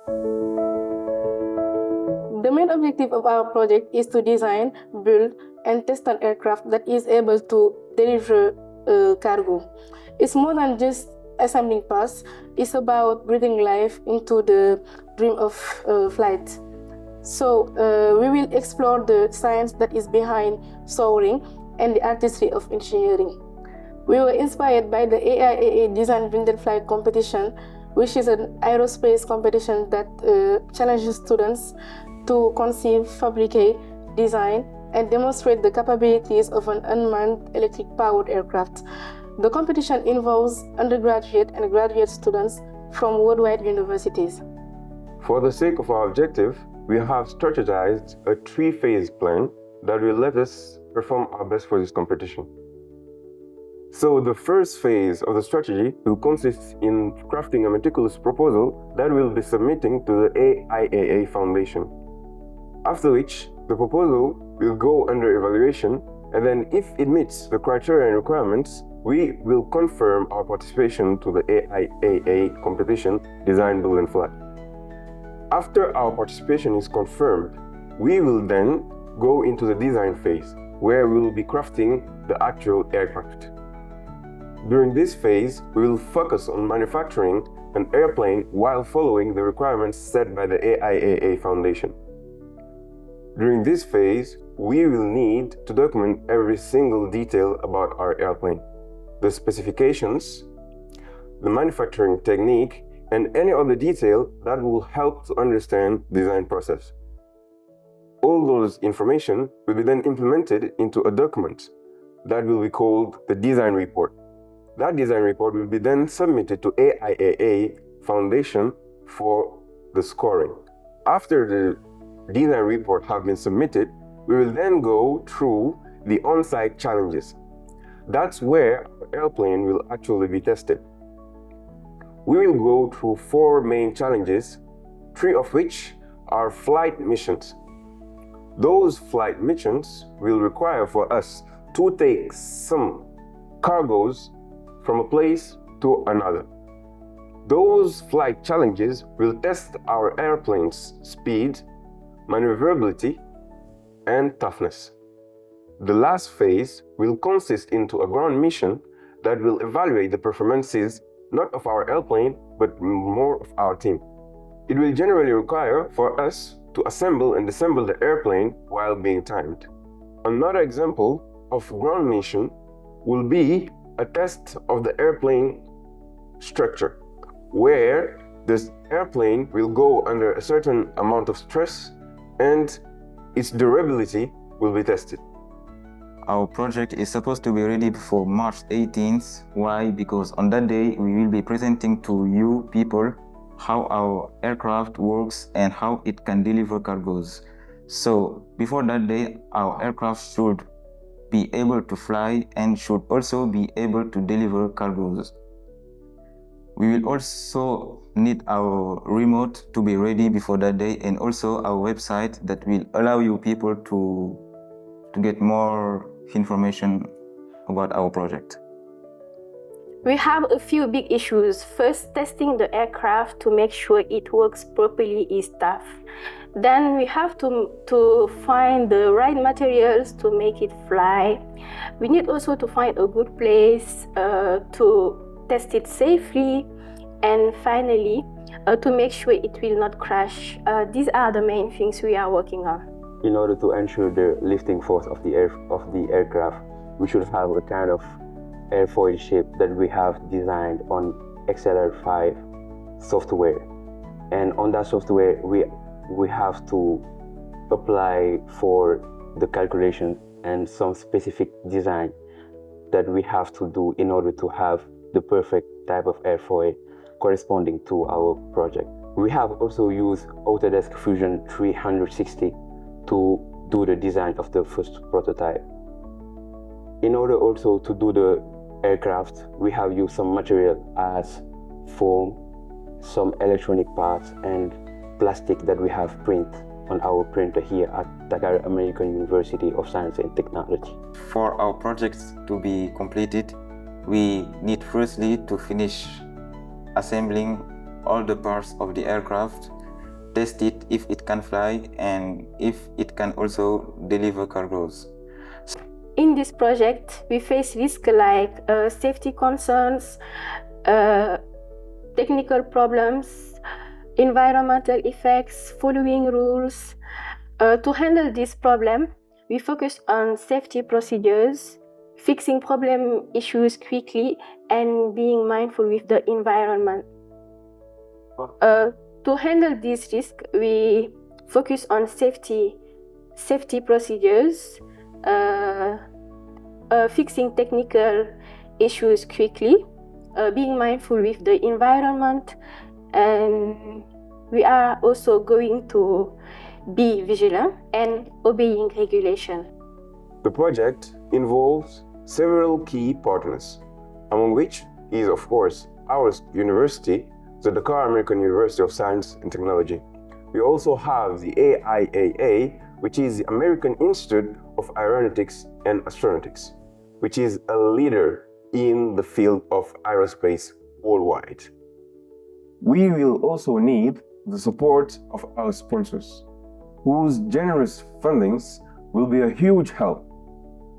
The main objective of our project is to design, build, and test an aircraft that is able to deliver cargo. It's more than just assembling parts, it's about breathing life into the dream of flight. So we will explore the science that is behind soaring and the artistry of engineering. We were inspired by the AIAA Design Blended Flight competition, which is an aerospace competition that challenges students to conceive, fabricate, design, and demonstrate the capabilities of an unmanned electric-powered aircraft. The competition involves undergraduate and graduate students from worldwide universities. For the sake of our objective, we have strategized a 3-phase plan that will let us perform our best for this competition. So the first phase of the strategy will consist in crafting a meticulous proposal that we'll be submitting to the AIAA Foundation. After which, the proposal will go under evaluation, and then if it meets the criteria and requirements, we will confirm our participation to the AIAA competition, Design, Build and Fly. After our participation is confirmed, we will then go into the design phase, where we will be crafting the actual aircraft. During this phase, we will focus on manufacturing an airplane while following the requirements set by the AIAA Foundation. During this phase, we will need to document every single detail about our airplane, the specifications, the manufacturing technique, and any other detail that will help to understand the design process. All those information will be then implemented into a document that will be called the design report. That design report will be then submitted to AIAA Foundation for the scoring. After the design report have been submitted, we will then go through the on-site challenges. That's where our airplane will actually be tested. We will go through 4 main challenges, 3 of which are flight missions. Those flight missions will require for us to take some cargoes from a place to another. Those flight challenges will test our airplane's speed, maneuverability, and toughness. The last phase will consist into a ground mission that will evaluate the performances not of our airplane, but more of our team. It will generally require for us to assemble and disassemble the airplane while being timed. Another example of ground mission will be a test of the airplane structure, where this airplane will go under a certain amount of stress and its durability will be tested. Our project is supposed to be ready before March 18th. Why? Because on that day, we will be presenting to you people how our aircraft works and how it can deliver cargoes. So before that day, our aircraft should be able to fly and should also be able to deliver cargoes. We will also need our remote to be ready before that day, and also our website that will allow you people to get more information about our project. We have a few big issues. First, testing the aircraft to make sure it works properly is tough. Then we have to find the right materials to make it fly. We need also to find a good place to test it safely. And finally, to make sure it will not crash. These are the main things we are working on. In order to ensure the lifting force of the aircraft, we should have a kind of airfoil shape that we have designed on XLR5 software. And on that software, we have to apply for the calculation and some specific design that we have to do in order to have the perfect type of airfoil corresponding to our project. We have also used Autodesk Fusion 360 to do the design of the first prototype. In order also to do the aircraft, we have used some material as foam, some electronic parts, and plastic that we have printed on our printer here at Dakar American University of Science and Technology. For our project to be completed, we need firstly to finish assembling all the parts of the aircraft test it if it can fly and if it can also deliver cargoes. In this project, we face risks like safety concerns, technical problems, environmental effects, following rules. To handle this problem, we focus on safety procedures, fixing problem issues quickly, and being mindful with the environment. To handle this risk, we focus on safety procedures, fixing technical issues quickly, being mindful with the environment, and we are also going to be vigilant and obeying regulation. The project involves several key partners, among which is, of course, our university, the Dakar American University of Science and Technology. We also have the AIAA, which is the American Institute of Aeronautics and Astronautics, which is a leader in the field of aerospace worldwide. We will also need the support of our sponsors, whose generous fundings will be a huge help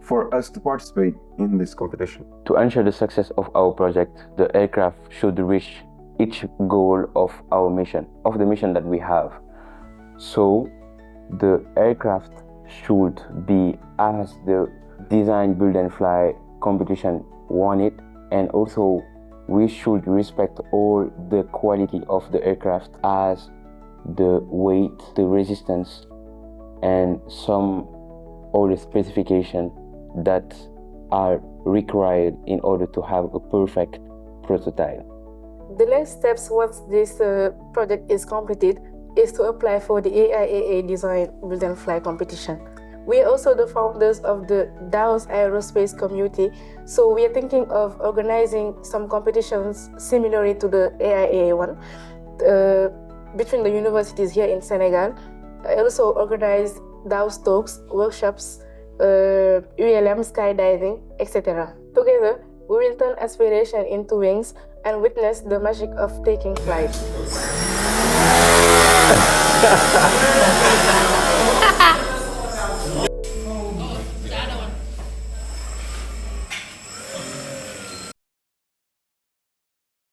for us to participate in this competition. To ensure the success of our project, the aircraft should reach each goal of our mission, of the mission that we have. So the aircraft should be as the design, build and fly competition wanted, and also we should respect all the quality of the aircraft as the weight, the resistance, and some other specifications that are required in order to have a perfect prototype. The next steps once this project is completed is to apply for the AIAA Design, Build and Fly competition. We are also the founders of the DAUST Aerospace community, so we are thinking of organizing some competitions similar to the AIAA one between the universities here in Senegal. I also organize DAUST talks, workshops, ULM skydiving, etc. Together, we will turn aspiration into wings and witness the magic of taking flight.